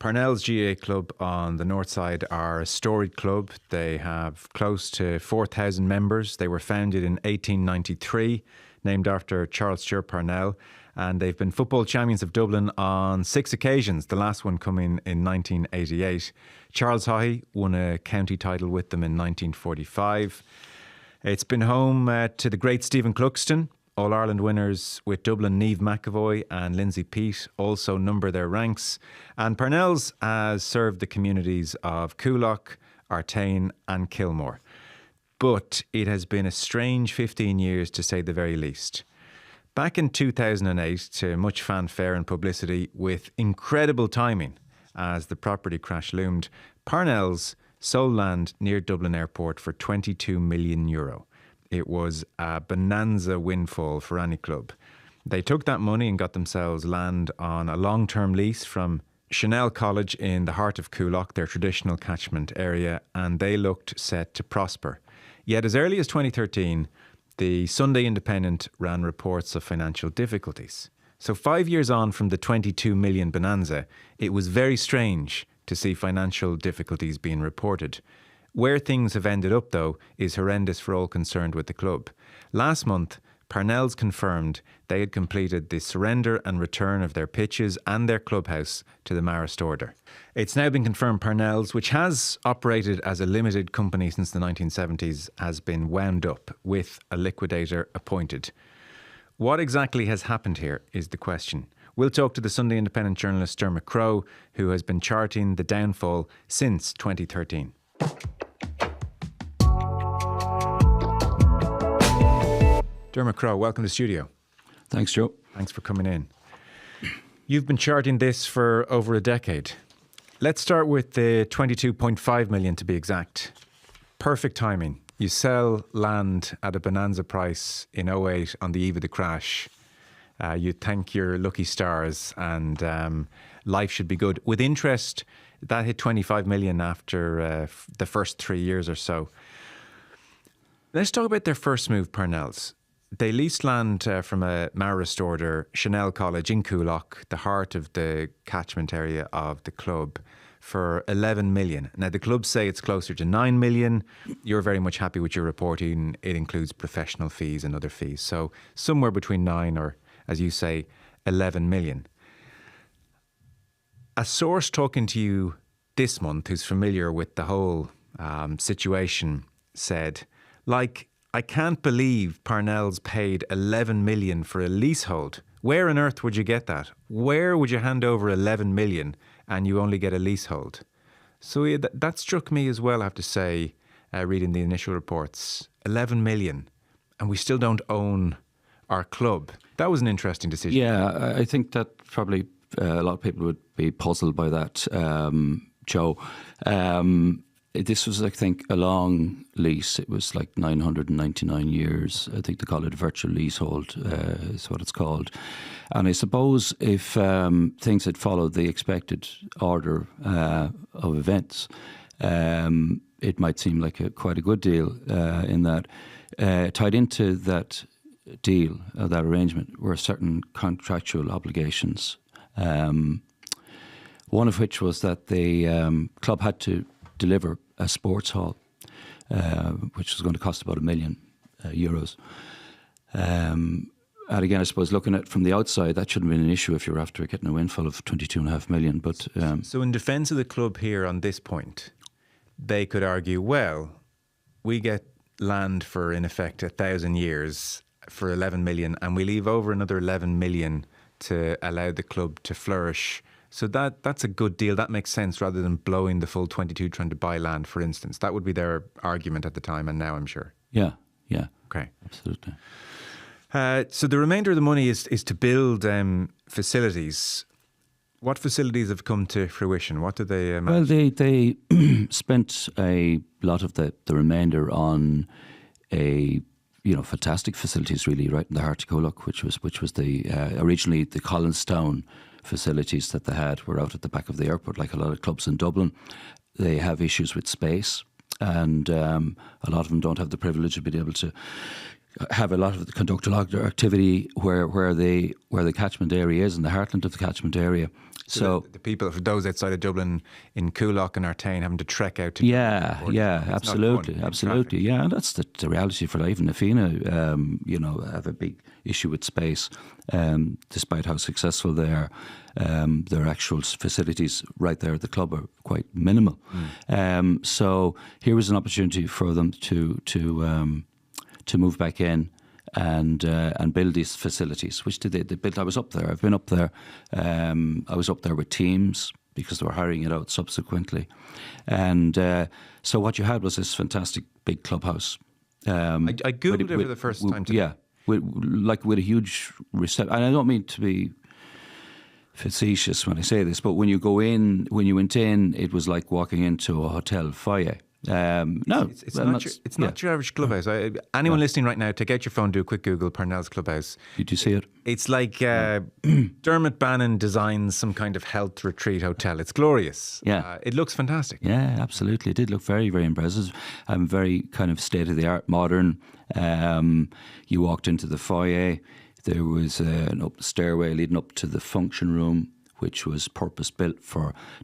Parnells GAA club on the north side are a storied club. They have close to 4,000 members. They were founded in 1893, named after Charles Stewart Parnell, and they've been football champions of Dublin on 6 occasions, the last one coming in 1988. Charles Haughey won a county title with them in 1945. It's been home to the great Stephen Cluxton. All-Ireland winners with Dublin, Niamh McAvoy and Lindsay Peat also number their ranks. And Parnells has served the communities of Coolock, Artane and Kilmore. But it has been a strange 15 years to say the very least. Back in 2008, to much fanfare and publicity with incredible timing as the property crash loomed, Parnells sold land near Dublin Airport for €22 million. It was a bonanza windfall for any club. They took that money and got themselves land on a long-term lease from Chanel College in the heart of Coolock, their traditional catchment area, and they looked set to prosper. Yet as early as 2013, the Sunday Independent ran reports of financial difficulties. So 5 years on from the 22 million bonanza, it was very strange to see financial difficulties being reported. Where things have ended up, though, is horrendous for all concerned with the club. Last month, Parnells confirmed they had completed the surrender and return of their pitches and their clubhouse to the Marist Order. It's now been confirmed Parnells, which has operated as a limited company since the 1970s, has been wound up with a liquidator appointed. What exactly has happened here is the question. We'll talk to the Sunday Independent journalist Dermot Crowe, who has been charting the downfall since 2013. Dermot Crowe, welcome to the studio. Thanks, Joe. Thanks for coming in. You've been charting this for over a decade. Let's start with the 22.5 million to be exact. Perfect timing. You sell land at a bonanza price in 2008 on the eve of the crash. You thank your lucky stars and life should be good. With interest, that hit 25 million after the first 3 years or so. Let's talk about their first move, Parnells. They leased land from a Marist Order, Chanel College in Coolock, the heart of the catchment area of the club, for 11 million. Now, the clubs say it's closer to 9 million. You're very much happy with your reporting. It includes professional fees and other fees. So somewhere between 9 or, as you say, 11 million. A source talking to you this month who's familiar with the whole situation said, I can't believe Parnells paid 11 million for a leasehold. Where on earth would you get that? Where would you hand over 11 million and you only get a leasehold? So yeah, that struck me as well, I have to say, reading the initial reports. 11 million and we still don't own our club. That was an interesting decision. Yeah, I think that probably a lot of people would be puzzled by that, Joe. This was, I think, a long lease. It was like 999 years. I think they call it a virtual leasehold, is what it's called. And I suppose if things had followed the expected order of events, it might seem like quite a good deal in that. Tied into that deal, that arrangement, were certain contractual obligations. One of which was that the club had to deliver a sports hall, which was going to cost about €1 million. And again, I suppose looking at it from the outside, that shouldn't have been an issue if you're after getting a windfall of 22.5 million. But so in defence of the club here on this point, they could argue, well, we get land for, in effect, 1,000 years for 11 million and we leave over another 11 million to allow the club to flourish. So that's a good deal. That makes sense rather than blowing the full 22 trying to buy land, for instance. That would be their argument at the time and now, I'm sure. Yeah. Okay. Absolutely. So the remainder of the money is to build facilities. What facilities have come to fruition? What did they manage? Well, they spent a lot of the remainder on fantastic facilities really right in the heart of Coolock, which was the originally the Collinstown facilities that they had were out at the back of the airport, like a lot of clubs in Dublin. They have issues with space, and a lot of them don't have the privilege of being able to have a lot of conduct a lot of their activity where the catchment area is, in the heartland of the catchment area. So the people, for those outside of Dublin, in Coolock and Artane, having to trek out to absolutely, yeah, and that's the reality for life. And Nafina, have a big issue with space, despite how successful they are. Their actual facilities right there at the club are quite minimal. So here was an opportunity for them to move back in and build these facilities, which they built. I was up there. I've been up there. I was up there with teams because they were hiring it out subsequently. And so what you had was this fantastic big clubhouse. I Googled it for the first time today. Yeah, with a huge reception. And I don't mean to be facetious when I say this, but when you went in, it was like walking into a hotel foyer. No, it's not your average clubhouse. Anyone listening right now, take out your phone, do a quick Google Parnells Clubhouse. Did you see it? It's like Dermot Bannon designs some kind of health retreat hotel. It's glorious. Yeah, it looks fantastic. Yeah, absolutely. It did look very, very impressive. Very kind of state of the art, modern. You walked into the foyer. There was an stairway leading up to the function room, which was purpose built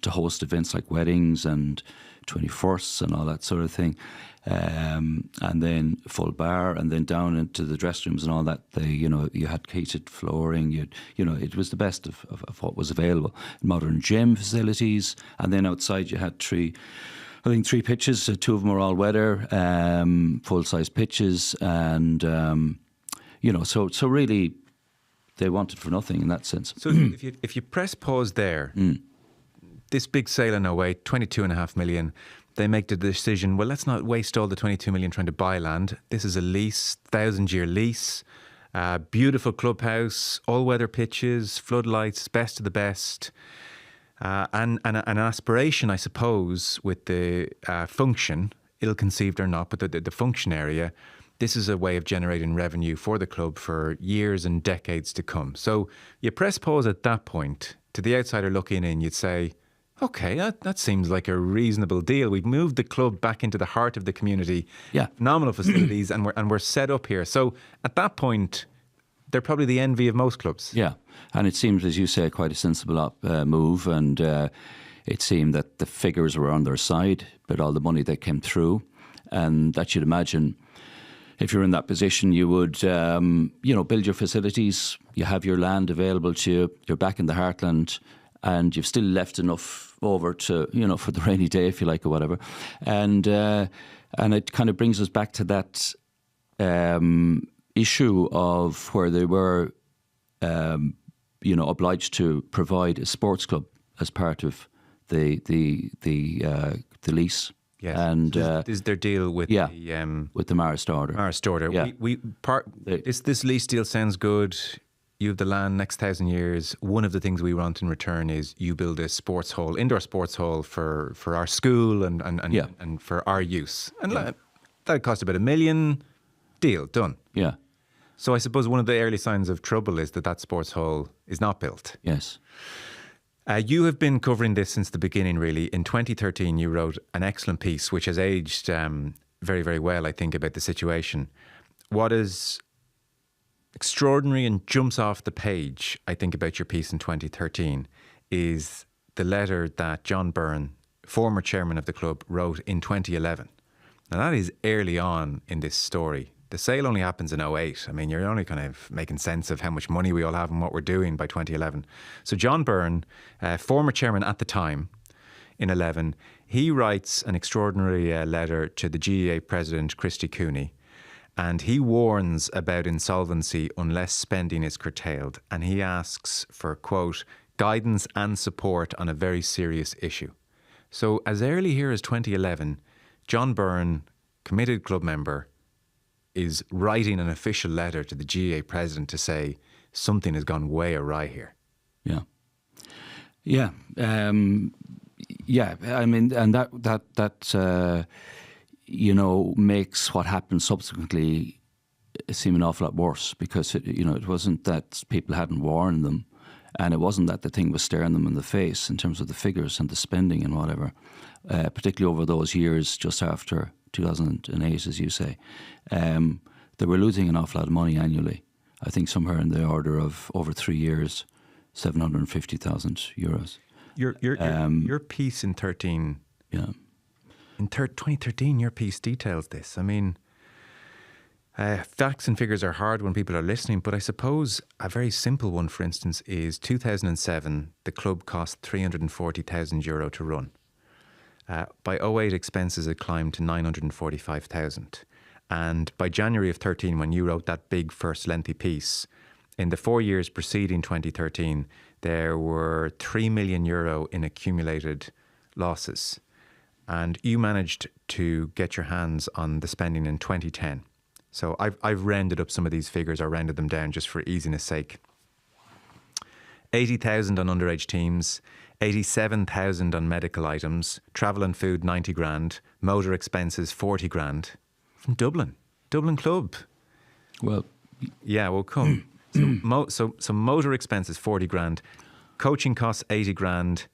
to host events like weddings and 21sts and all that sort of thing, and then full bar, and then down into the dressing rooms and all that. You had heated flooring. It was the best of what was available. Modern gym facilities, and then outside you had three pitches. Two of them were all weather, full size pitches, and so really they wanted for nothing in that sense. So if you press pause there. This big sale in 08, 22.5 million, they make the decision, well, let's not waste all the 22 million trying to buy land. This is a lease, 1,000-year lease, beautiful clubhouse, all-weather pitches, floodlights, best of the best, and an aspiration, I suppose, with the function, ill-conceived or not, but the function area. This is a way of generating revenue for the club for years and decades to come. So you press pause at that point. To the outsider looking in, you'd say, okay, that seems like a reasonable deal. We've moved the club back into the heart of the community. Yeah. Phenomenal facilities, and we're set up here. So at that point, they're probably the envy of most clubs. Yeah, and it seems, as you say, quite a sensible move. And it seemed that the figures were on their side, but all the money that came through, and that you'd imagine, if you're in that position, you would, build your facilities. You have your land available to you. You're back in the heartland, and you've still left enough over to, for the rainy day, if you like, or whatever. And it kind of brings us back to that issue of where they were, obliged to provide a sports club as part of the lease. Yes, and this is their deal with with the Maris Order. Maris Order. Yeah. This lease deal sounds good. You have the land next 1,000 years. One of the things we want in return is you build a sports hall, indoor sports hall for our school and for our use. And that cost about $1 million. Deal done. Yeah. So I suppose one of the early signs of trouble is that sports hall is not built. Yes. You have been covering this since the beginning, really. In 2013, you wrote an excellent piece, which has aged very, very well, I think, about the situation. What is extraordinary and jumps off the page, I think, about your piece in 2013 is the letter that John Byrne, former chairman of the club, wrote in 2011. Now, that is early on in this story. The sale only happens in 08. I mean, you're only kind of making sense of how much money we all have and what we're doing by 2011. So John Byrne, former chairman at the time, in 11, he writes an extraordinary letter to the GAA president, Christy Cooney, and he warns about insolvency unless spending is curtailed. And he asks for, quote, guidance and support on a very serious issue. So as early here as 2011, John Byrne, committed club member, is writing an official letter to the GAA president to say something has gone way awry here. Yeah. Yeah. I mean, and that makes what happened subsequently seem an awful lot worse, because it wasn't that people hadn't warned them, and it wasn't that the thing was staring them in the face in terms of the figures and the spending and whatever, particularly over those years just after 2008, as you say. they were losing an awful lot of money annually. I think somewhere in the order of, over 3 years, €750,000. Your piece in 13, Yeah. in 2013, your piece details this. I mean, facts and figures are hard when people are listening, but I suppose a very simple one, for instance, is 2007, the club cost €340,000 to run. By 2008, expenses had climbed to 945,000. And by January of 13, when you wrote that big first lengthy piece, in the 4 years preceding 2013, there were €3 million in accumulated losses. And you managed to get your hands on the spending in 2010. So I've rounded up some of these figures, or rounded them down just for easiness sake. 80,000 on underage teams, 87,000 on medical items, travel and food 90 grand, motor expenses 40 grand from Dublin club. Well, yeah, well, come. So motor expenses 40 grand, coaching costs 80 grand,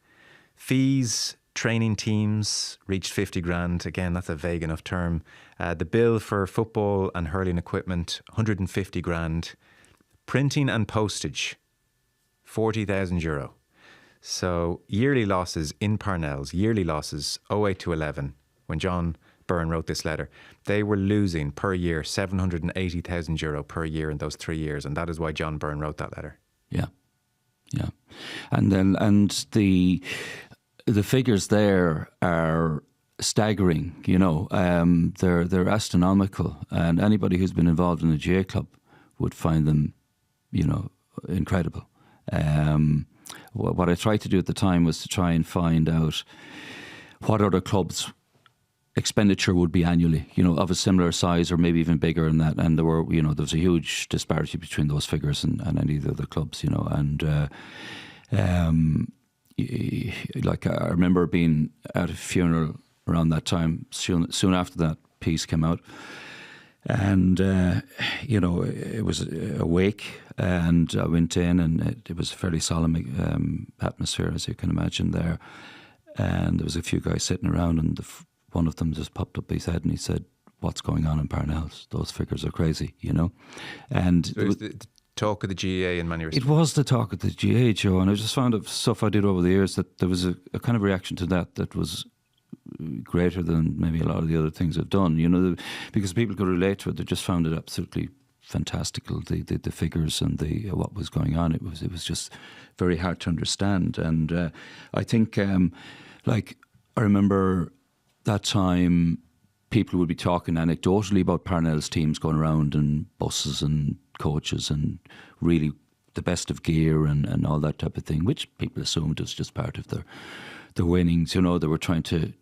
fees, training teams reached 50 grand. Again, that's a vague enough term. The bill for football and hurling equipment 150 grand, printing and postage €40,000. So yearly losses in Parnells, yearly losses 08 to 11, when John Byrne wrote this letter, they were losing per year €780,000 per year in those 3 years, and that is why John Byrne wrote that letter. Yeah, yeah, and the figures there are staggering. You know, they're astronomical, and anybody who's been involved in a GAA club would find them, you know, incredible. What I tried to do at the time was to try and find out what other clubs' expenditure would be annually, you know, of a similar size or maybe even bigger than that. And there was a huge disparity between those figures and any of the other clubs, you know. And like I remember being at a funeral around that time, soon after that piece came out. And, you know, it was a wake, and I went in, and it was a fairly solemn atmosphere, as you can imagine there. And there was a few guys sitting around, and one of them just popped up his head and he said, "What's going on in Parnells? Those figures are crazy," you know. And so it was the talk of the GAA in many respects. It was the talk of the GAA, Joe, and I just found of stuff I did over the years that there was a kind of reaction to that was greater than maybe a lot of the other things I've done, you know, because people could relate to it. They just found it absolutely fantastical, the figures and what was going on. It was just very hard to understand. And I think, like, I remember that time people would be talking anecdotally about Parnell's teams going around in buses and coaches and really the best of gear and all that type of thing, which people assumed was just part of their winnings. You know, they were trying to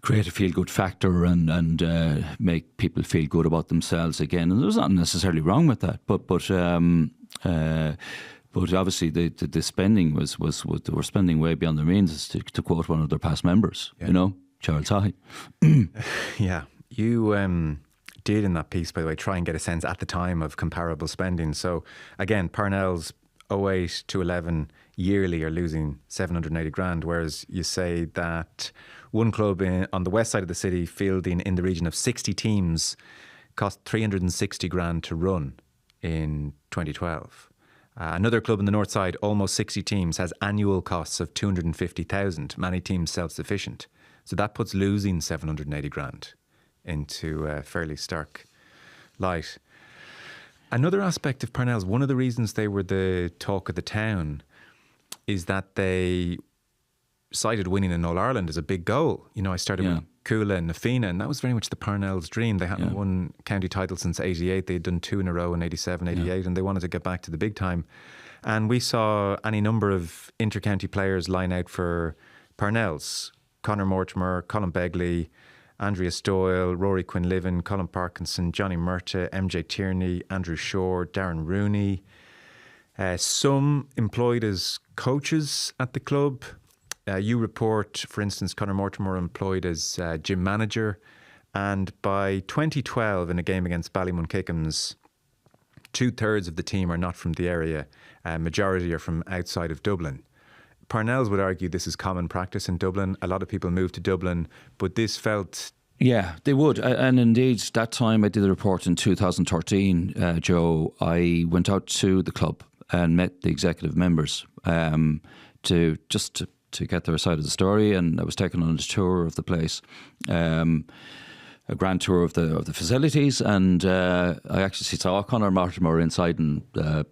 create a feel-good factor and make people feel good about themselves again. And there's nothing necessarily wrong with that. But obviously the spending was they were spending way beyond their means, to quote one of their past members, you know, Charles High. Yeah. You did in that piece, by the way, try and get a sense at the time of comparable spending. So again, Parnells 08 to 11 yearly are losing 780 grand, whereas you say that one club on the west side of the city, fielding in the region of 60 teams, cost 360 grand to run in 2012. Another club in the north side, almost 60 teams, has annual costs of 250,000, many teams self-sufficient. So that puts losing 780 grand into fairly stark light. Another aspect of Parnells, one of the reasons they were the talk of the town, is that they cited winning in All-Ireland as a big goal. You know, I started with Coola and Nafina, and that was very much the Parnells' dream. They hadn't won county title since 88. They'd done 2 in a row in 87, 88, and they wanted to get back to the big time. And we saw any number of inter-county players line out for Parnells. Conor Mortimer, Colin Begley, Andrea Stoyle, Rory Quinlivan, Colin Parkinson, Johnny Murta, MJ Tierney, Andrew Shore, Darren Rooney. Some employed as coaches at the club. You report, for instance, Conor Mortimer employed as gym manager. And by 2012, in a game against Ballymun-Kickham's, 2/3 of the team are not from the area. Majority are from outside of Dublin. Parnells would argue this is common practice in Dublin. A lot of people move to Dublin, but this felt Yeah, they would. And indeed, that time I did a report in 2013, Joe, I went out to the club and met the executive members to get their side of the story. And I was taken on a tour of the place, a grand tour of the facilities. And I actually saw Conor Mortimer inside and a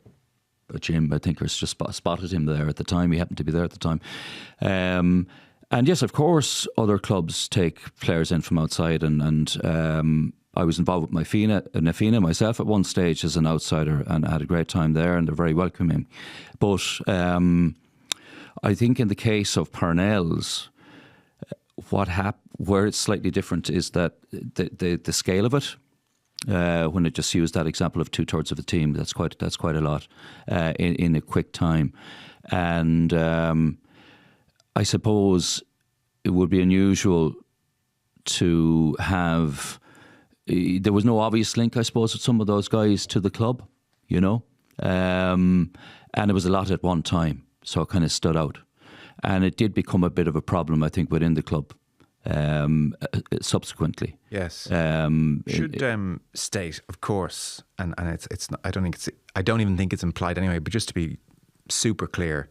gym. I think I just spotted him there at the time. He happened to be there at the time. And yes, of course, other clubs take players in from outside, and I was involved with Nafina myself at one stage as an outsider, and I had a great time there, and they're very welcoming. But I think in the case of Parnells, where it's slightly different is that the scale of it. When I just used that example of 2/3 of a team, that's quite a lot in a quick time, and I suppose it would be unusual to have. There was no obvious link, I suppose, with some of those guys to the club, and it was a lot at one time, so it kind of stood out, and it did become a bit of a problem, I think, within the club. Subsequently, yes, should state, of course, and it's not, I don't even think it's implied anyway. But just to be super clear,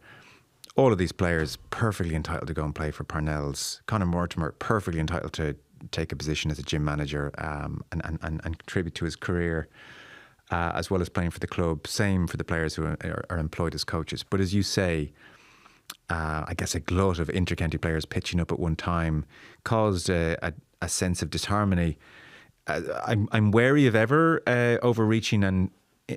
all of these players perfectly entitled to go and play for Parnells. Conor Mortimer perfectly entitled to take a position as a gym manager and contribute to his career, as well as playing for the club. Same for the players who are employed as coaches. But as you say, I guess a glut of inter-county players pitching up at one time caused a sense of disharmony. I'm wary of ever overreaching and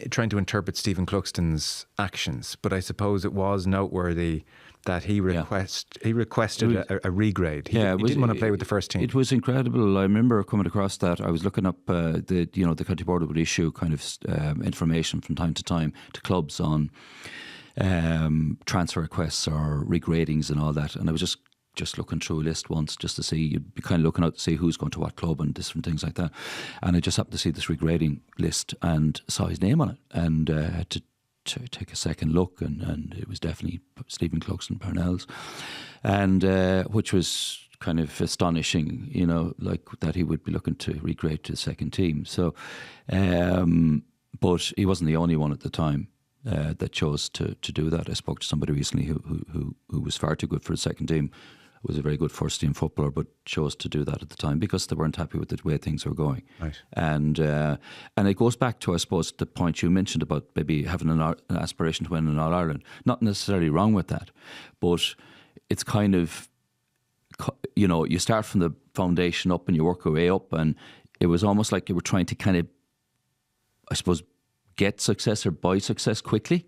trying to interpret Stephen Cluxton's actions, but I suppose it was noteworthy that he requested a regrade. He didn't want to play with the first team. It was incredible. I remember coming across that. I was looking up the county board would issue kind of information from time to time to clubs on transfer requests or regradings and all that, and I was just looking through a list once just to see, you'd be kind of looking out to see who's going to what club and different things like that, and I just happened to see this regrading list and saw his name on it, and had to take a second look, and it was definitely Stephen Cluxton, Parnells, and which was kind of astonishing, like that he would be looking to regrade to the second team. So but he wasn't the only one at the time that chose to do that. I spoke to somebody recently who was far too good for the second team, was a very good first team footballer, but chose to do that at the time because they weren't happy with the way things were going. Right. And it goes back to, I suppose, the point you mentioned about maybe having an aspiration to win in All Ireland. Not necessarily wrong with that, but it's kind of, you start from the foundation up and you work your way up, and it was almost like you were trying to kind of, I suppose, get success or buy success quickly,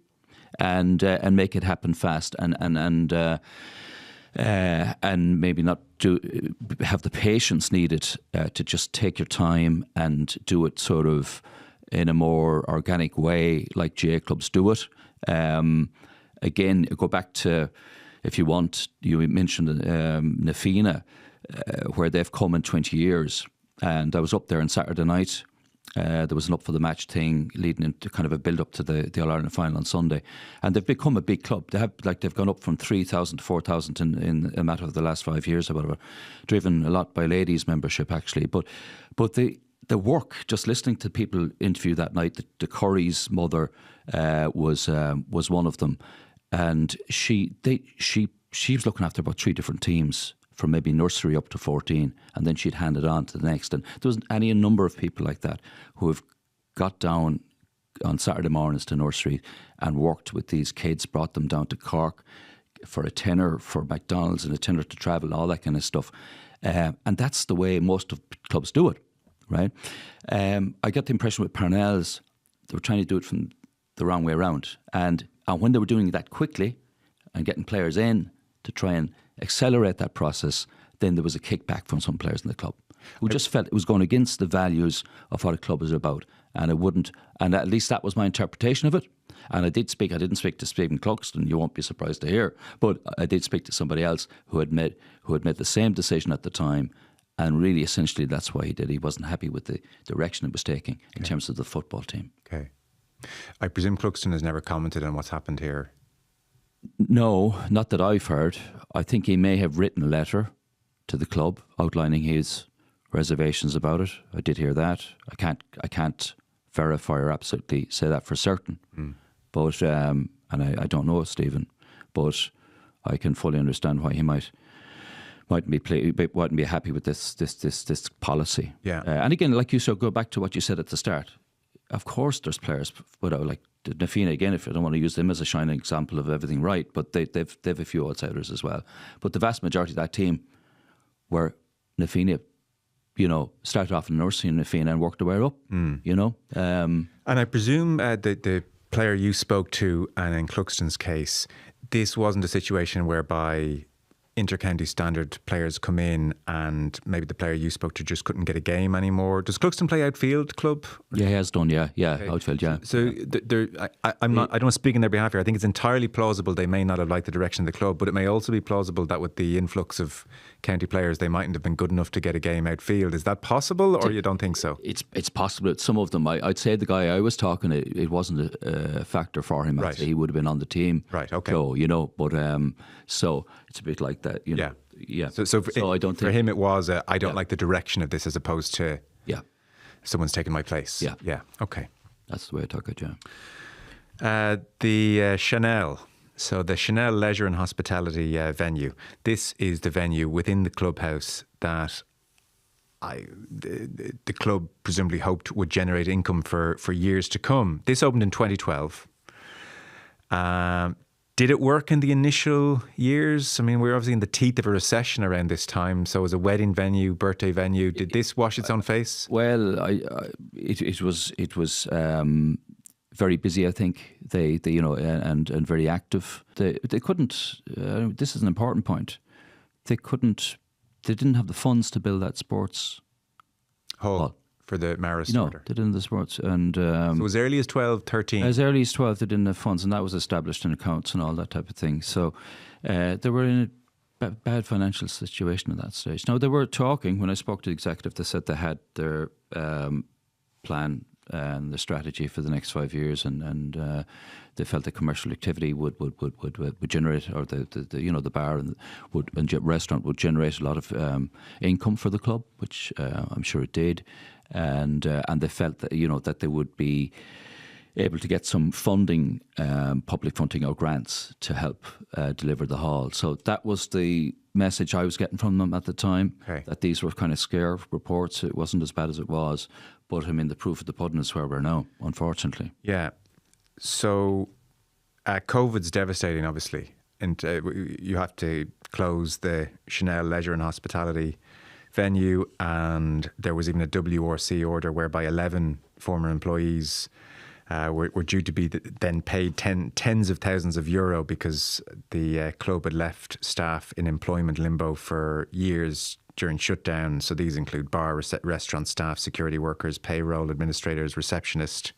and make it happen fast, and maybe not have the patience needed to just take your time and do it sort of in a more organic way, like GAA clubs do it. Again, go back to, if you want, you mentioned Nafina, where they've come in 20 years, and I was up there on Saturday night. There was an up for the match thing leading into kind of a build up to the All Ireland final on Sunday, and they've become a big club. They've gone up from 3,000 to 4,000 in a matter of the last 5 years or whatever, driven a lot by ladies membership actually. But the work, just listening to people interview that night, the Curry's mother was one of them, and she was looking after about 3 different teams, from maybe nursery up to 14, and then she'd hand it on to the next. And there was a number of people like that who have got down on Saturday mornings to nursery and worked with these kids, brought them down to Cork for a tenner for McDonald's and a tenner to travel, all that kind of stuff. And that's the way most of clubs do it, right? I got the impression with Parnells, they were trying to do it from the wrong way around. And when they were doing that quickly and getting players in to try and accelerate that process, then there was a kickback from some players in the club who just felt it was going against the values of what a club is about, and it wouldn't. And at least that was my interpretation of it. And I didn't speak to Stephen Cluxton, you won't be surprised to hear, but I did speak to somebody else who had made the same decision at the time, and really essentially that's why he did. He wasn't happy with the direction it was taking in terms of the football team. Okay. I presume Cluxton has never commented on what's happened here. No, not that I've heard. I think he may have written a letter to the club outlining his reservations about it. I did hear that. I can't verify or absolutely say that for certain. But and I don't know Stephen, but I can fully understand why he mightn't be happy with this policy. Yeah. And again, like you said, go back to what you said at the start. Of course, there's players without, like Na Fianna again. If I don't want to use them as a shining example of everything right, but they've a few outsiders as well. But the vast majority of that team were Na Fianna. Started off in nursing in Na Fianna and worked their way up. And I presume the player you spoke to, and in Cluxton's case, this wasn't a situation whereby inter-county standard players come in and maybe the player you spoke to just couldn't get a game anymore. Does Cluxton play outfield club? Yeah, he has done, yeah. Okay. Outfield, yeah. So I don't want to speak in their behalf here. I think it's entirely plausible they may not have liked the direction of the club, but it may also be plausible that with the influx of county players, they mightn't have been good enough to get a game outfield. Is that possible, or you don't think so? It's possible. Some of them, I'd say the guy I was talking to, it wasn't a factor for him. Right. I'd say he would have been on the team. Right, okay. So, but so it's a bit like that, Yeah. Yeah. So I don't think for him it was I don't like the direction of this, as opposed to someone's taken my place. Yeah. Yeah. Okay. That's the way I took it, yeah. The Chanel. So the Chanel Leisure and Hospitality venue. This is the venue within the clubhouse that the club presumably hoped would generate income for years to come. This opened in 2012. Did it work in the initial years? I mean, we're obviously in the teeth of a recession around this time. So as a wedding venue, birthday venue, did this wash its own face? Well, it was very busy. I think they and very active. They couldn't. This is an important point. They didn't have the funds to build that sports hall. For the Maris No, order. they didn't the sports. And So as early as 12, 13? As early as 12, they didn't have funds, and that was established in accounts and all that type of thing. So they were in a bad financial situation at that stage. Now, they were talking, when I spoke to the executive, they said they had their plan and the strategy for the next 5 years, and they felt the commercial activity would generate, or the bar and restaurant would generate a lot of income for the club, which I'm sure it did. And they felt that that they would be able to get some funding, public funding or grants to help deliver the hall. So that was the message I was getting from them at the time. Okay. That these were kind of scare reports. It wasn't as bad as it was, but I mean the proof of the pudding is where we're now, unfortunately. Yeah. So COVID's devastating, obviously, and you have to close the Chanel Leisure and Hospitality venue, and there was even a WRC order whereby 11 former employees were due to be then paid tens of thousands of euro because the club had left staff in employment limbo for years during shutdown. So these include bar, restaurant staff, security workers, payroll administrators, receptionists.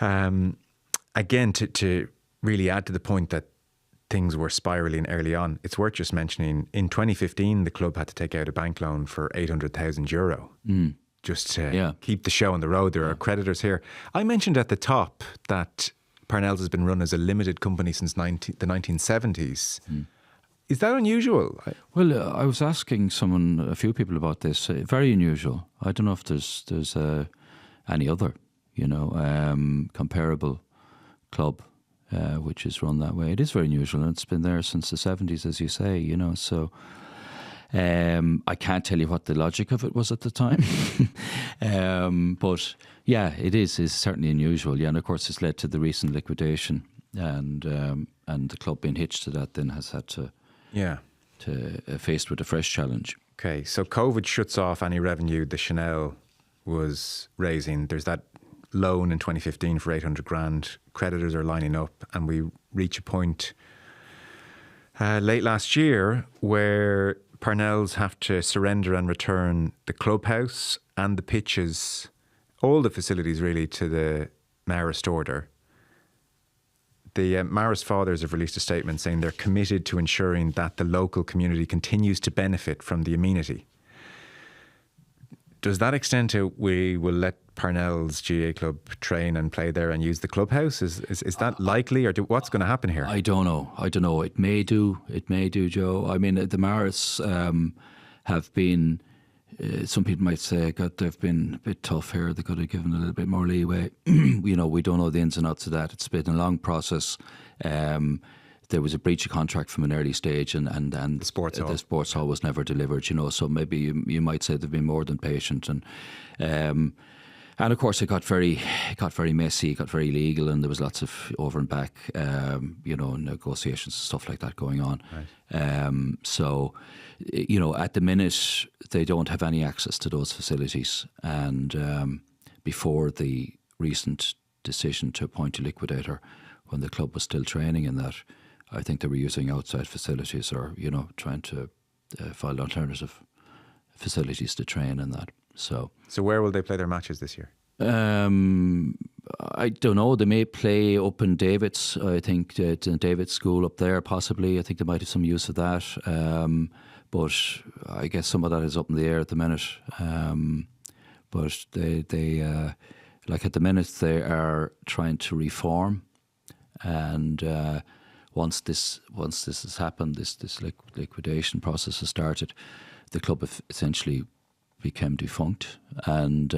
Again, to really add to the point that things were spiralling early on, it's worth just mentioning, in 2015, the club had to take out a bank loan for 800,000 euro just to keep the show on the road. There are creditors here. I mentioned at the top that Parnells has been run as a limited company since the 1970s. Is that unusual? Well, I was asking a few people about this. Very unusual. I don't know if there's any other, comparable club which is run that way. It is very unusual, and it's been there since the 70s, as you say, so I can't tell you what the logic of it was at the time. But yeah, it's certainly unusual. Yeah, and of course it's led to the recent liquidation, and the club being hitched to that then has had to faced with a fresh challenge. Okay, so COVID shuts off any revenue the Chanel was raising. There's that loan in 2015 for 800 grand. Creditors are lining up, and we reach a point late last year where Parnells have to surrender and return the clubhouse and the pitches, all the facilities really, to the Marist order. The Marist fathers have released a statement saying they're committed to ensuring that the local community continues to benefit from the amenity. Does that extend to we will let Parnells GAA club train and play there and use the clubhouse? Is that likely, or what's going to happen here? I don't know. It may do, Joe. I mean, the Maris have been some people might say, God, they've been a bit tough here. They could have given a little bit more leeway. We don't know the ins and outs of that. It's been a long process. There was a breach of contract from an early stage, and The sports hall was never delivered. So maybe you might say they've been more than patient, and of course it got very messy, it got very legal, and there was lots of over and back, negotiations and stuff like that going on. Right. So, at the minute they don't have any access to those facilities, and before the recent decision to appoint a liquidator, when the club was still training in that, I think they were using outside facilities, or trying to find alternative facilities to train in that. So where will they play their matches this year? I don't know. They may play up in David's. I think in David's school up there, possibly. I think they might have some use of that. But I guess some of that is up in the air at the minute. But they like at the minute they are trying to reform, and once this has happened, this liquidation process has started, the club essentially became defunct, and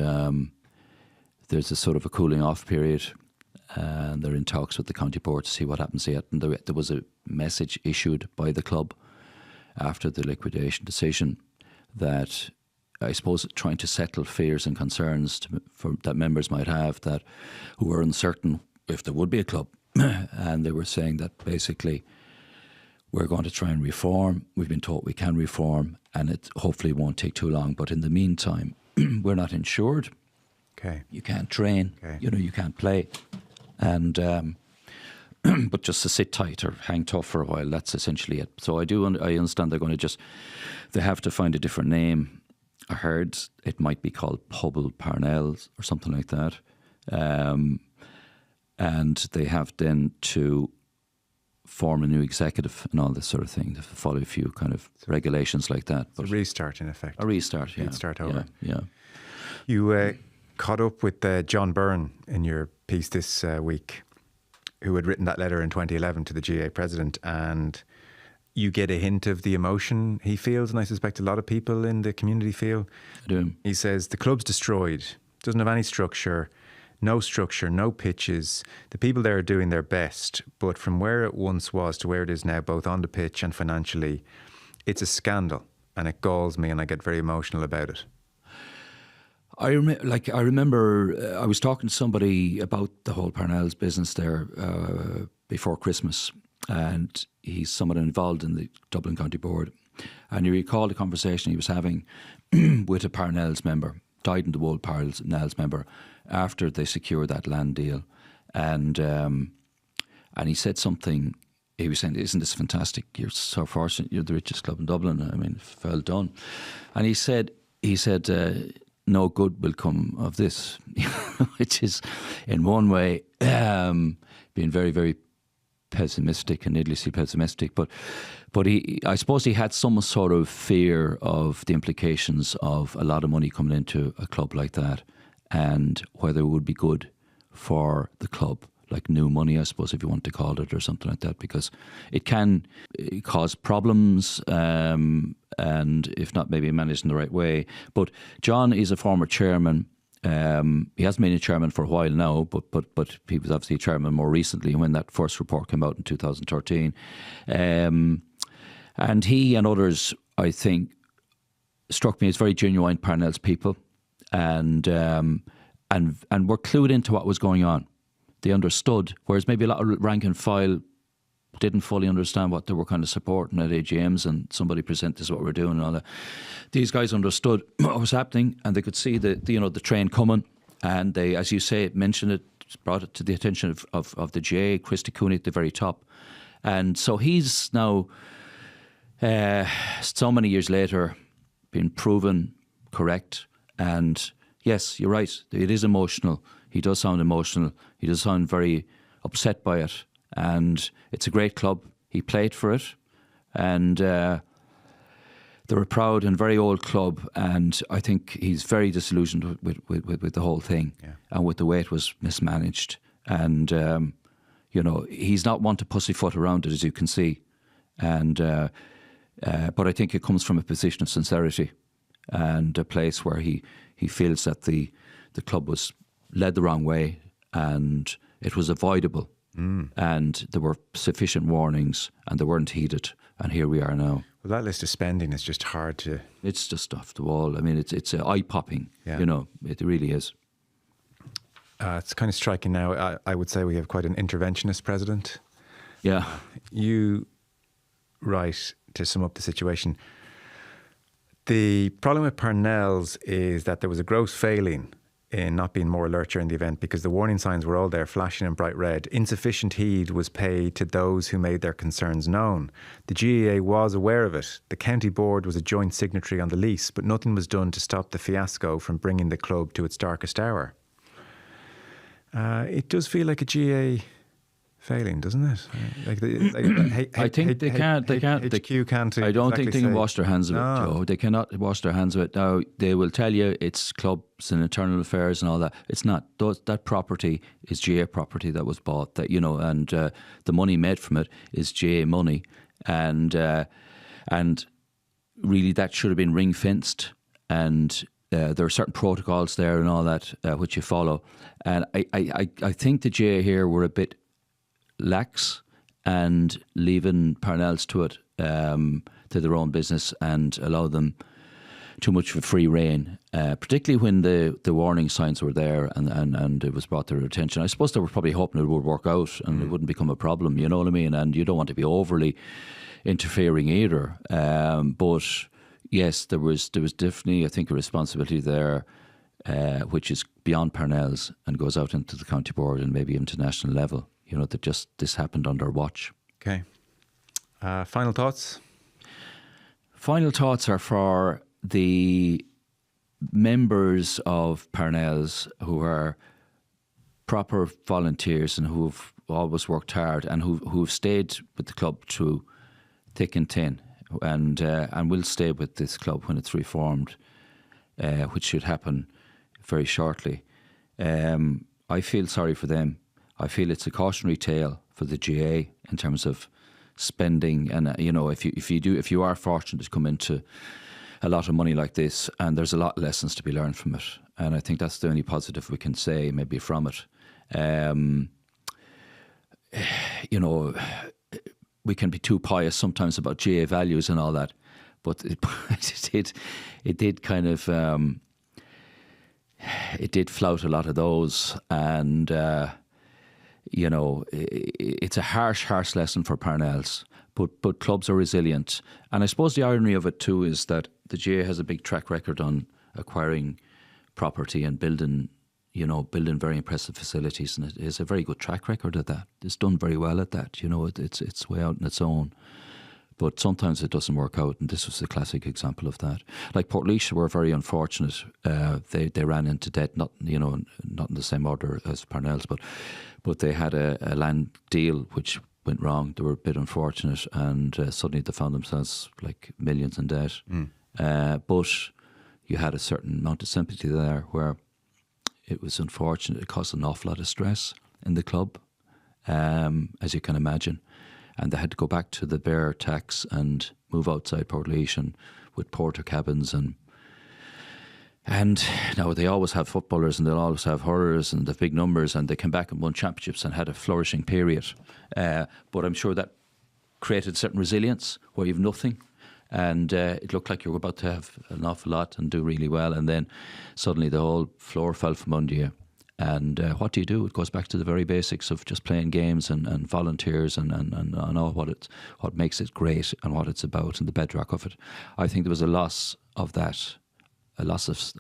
there's a sort of a cooling off period, and they're in talks with the county board to see what happens yet. And there was a message issued by the club after the liquidation decision that, I suppose, trying to settle fears and concerns that members might have who were uncertain if there would be a club. And they were saying that basically we're going to try and reform. We've been taught we can reform, and it hopefully won't take too long. But in the meantime, we're not insured. Okay. You can't train. Okay. You can't play. And but just to sit tight or hang tough for a while, that's essentially it. So I understand they're going to they have to find a different name. I heard it might be called Parnells or something like that. And they have then to form a new executive and all this sort of thing, to follow a few kind of regulations like that. But a restart, in effect. A restart, yeah. You'd start over. Yeah. You caught up with John Byrne in your piece this week, who had written that letter in 2011 to the GAA president, and you get a hint of the emotion he feels, and I suspect a lot of people in the community feel. I do. He says, the club's destroyed, doesn't have any structure, no pitches. The people there are doing their best, but from where it once was to where it is now, both on the pitch and financially, it's a scandal, and it galls me, and I get very emotional about it. I remember I was talking to somebody about the whole Parnells business there before Christmas, and he's someone involved in the Dublin County Board, and he recalled a conversation he was having with a Parnells member, dyed-in-the-wool Parnells member, after they secured that land deal, and he said something. He was saying, "Isn't this fantastic? You're so fortunate. You're the richest club in Dublin. I mean, well done." And he said, no good will come of this, which is, in one way, being very, very pessimistic and needlessly pessimistic. But I suppose he had some sort of fear of the implications of a lot of money coming into a club like that, and whether it would be good for the club, like new money, I suppose, if you want to call it, or something like that, because it can cause problems, and if not maybe managed in the right way. But John is a former chairman. He hasn't been a chairman for a while now, but he was obviously a chairman more recently when that first report came out in 2013. And he and others, I think, struck me as very genuine Parnells people, and were clued into what was going on. They understood, whereas maybe a lot of rank and file didn't fully understand what they were kind of supporting at AGMs, and somebody present this is what we're doing and all that. These guys understood what was happening, and they could see the train coming, and they, as you say, mentioned it, brought it to the attention of the GAA, Christy Cooney at the very top. And so he's now, so many years later, been proven correct. And yes, you're right, it is emotional. He does sound emotional. He does sound very upset by it. And it's a great club. He played for it. And they're a proud and very old club. And I think he's very disillusioned with the whole thing, and with the way it was mismanaged. And, he's not one to pussyfoot around it, as you can see. And but I think it comes from a position of sincerity. and a place where he feels that the club was led the wrong way and it was avoidable. And there were sufficient warnings and they weren't heeded. And here we are now. Well, that list of spending is just hard to... It's just off the wall. I mean, it's eye-popping, you know, it really is. It's kind of striking now. I would say we have quite an interventionist president. Yeah. You write, to sum up the situation, the problem with Parnells is that there was a gross failing in not being more alert during the event because the warning signs were all there flashing in bright red. Insufficient heed was paid to those who made their concerns known. The GAA was aware of it. The county board was a joint signatory on the lease, but nothing was done to stop the fiasco from bringing the club to its darkest hour. It does feel like a GAA failing, doesn't it? I think they can't. HQ can't. I don't think they can say, wash their hands of it, Joe. They cannot wash their hands of it. Now, they will tell you it's clubs and internal affairs and all that. It's not. That property is GAA property that was bought, that, you know, and the money made from it is GAA money. And really that should have been ring-fenced, and there are certain protocols there and all that which you follow. And I think the GAA here were a bit lax and leaving Parnells to it, to their own business, and allow them too much of a free rein, particularly when the warning signs were there and it was brought to their attention. I suppose they were probably hoping it would work out and it wouldn't become a problem, you know what I mean? And you don't want to be overly interfering either. But yes, there was definitely, I think, a responsibility there, which is beyond Parnells and goes out into the county board and maybe international level. You know, that just this happened under watch. Okay. Final thoughts? Final thoughts are for the members of Parnells who are proper volunteers and who've always worked hard and who've stayed with the club through thick and thin, and will stay with this club when it's reformed, which should happen very shortly. I feel sorry for them. I feel it's a cautionary tale for the GAA in terms of spending, and you know, if you are fortunate to come into a lot of money like this, and there's a lot of lessons to be learned from it, and I think that's the only positive we can say maybe from it. You know, we can be too pious sometimes about GAA values and all that, but it did kind of it did flout a lot of those, and you know, it's a harsh lesson for Parnells, but clubs are resilient. And I suppose the irony of it too is that the GAA has a big track record on acquiring property and building very impressive facilities, and it is a very good track record at that. It's done very well at that, you know, it's way out on its own. But sometimes it doesn't work out, and this was a classic example of that. Like Portlaoise were very unfortunate. They ran into debt, not in the same order as Parnells, but they had a land deal which went wrong. They were a bit unfortunate, and suddenly they found themselves like millions in debt. But you had a certain amount of sympathy there, where it was unfortunate. It caused an awful lot of stress in the club, as you can imagine. And they had to go back to the bare tax and move outside Portlaoise and with porter cabins, and now they always have footballers and they'll always have hurlers and the big numbers, and they came back and won championships and had a flourishing period. But I'm sure that created certain resilience where you've nothing, and it looked like you were about to have an awful lot and do really well, and then suddenly the whole floor fell from under you. And what do? It goes back to the very basics of just playing games and volunteers and all what makes it great and what it's about and the bedrock of it. I think there was a loss of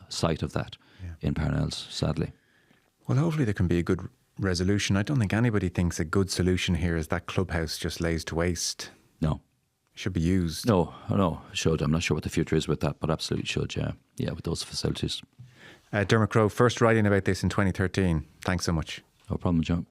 sight of that in Parnells, sadly. Well, hopefully there can be a good resolution. I don't think anybody thinks a good solution here is that Clubhouse just lays to waste. No. It should be used. No, it should. I'm not sure what the future is with that, but absolutely should, yeah. Yeah, with those facilities. Dermot Crowe, first writing about this in 2013. Thanks so much. No problem, John.